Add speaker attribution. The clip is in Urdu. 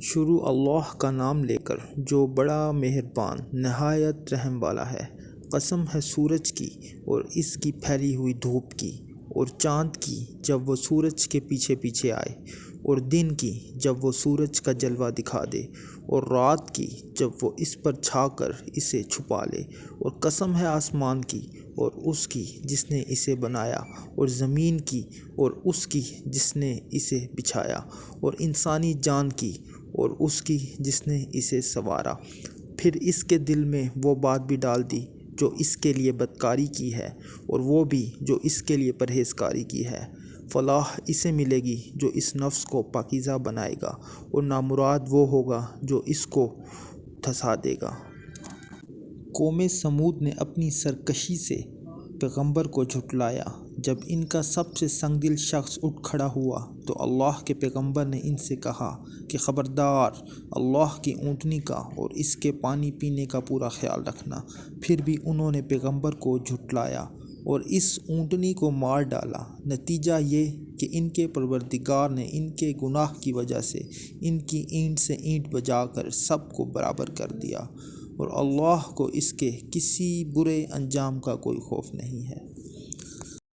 Speaker 1: شروع اللہ کا نام لے کر جو بڑا مہربان نہایت رحم والا ہے۔ قسم ہے سورج کی اور اس کی پھیلی ہوئی دھوپ کی، اور چاند کی جب وہ سورج کے پیچھے پیچھے آئے، اور دن کی جب وہ سورج کا جلوہ دکھا دے، اور رات کی جب وہ اس پر چھا کر اسے چھپا لے۔ اور قسم ہے آسمان کی اور اس کی جس نے اسے بنایا، اور زمین کی اور اس کی جس نے اسے بچھایا، اور انسانی جان کی اور اس کی جس نے اسے سنوارا۔ پھر اس کے دل میں وہ بات بھی ڈال دی جو اس کے لیے بدکاری کی ہے، اور وہ بھی جو اس کے لیے پرہیزکاری کی ہے۔ فلاح اسے ملے گی جو اس نفس کو پاکیزہ بنائے گا، اور نامراد وہ ہوگا جو اس کو دھسا دے گا۔ قوم سمود نے اپنی سرکشی سے پیغمبر کو جھٹلایا۔ جب ان کا سب سے سنگ دل شخص اٹھ کھڑا ہوا تو اللہ کے پیغمبر نے ان سے کہا کہ خبردار، اللہ کی اونٹنی کا اور اس کے پانی پینے کا پورا خیال رکھنا۔ پھر بھی انہوں نے پیغمبر کو جھٹلایا اور اس اونٹنی کو مار ڈالا۔ نتیجہ یہ کہ ان کے پروردگار نے ان کے گناہ کی وجہ سے ان کی اینٹ سے اینٹ بجا کر سب کو برابر کر دیا، اور اللہ کو اس کے کسی برے انجام کا کوئی خوف نہیں ہے۔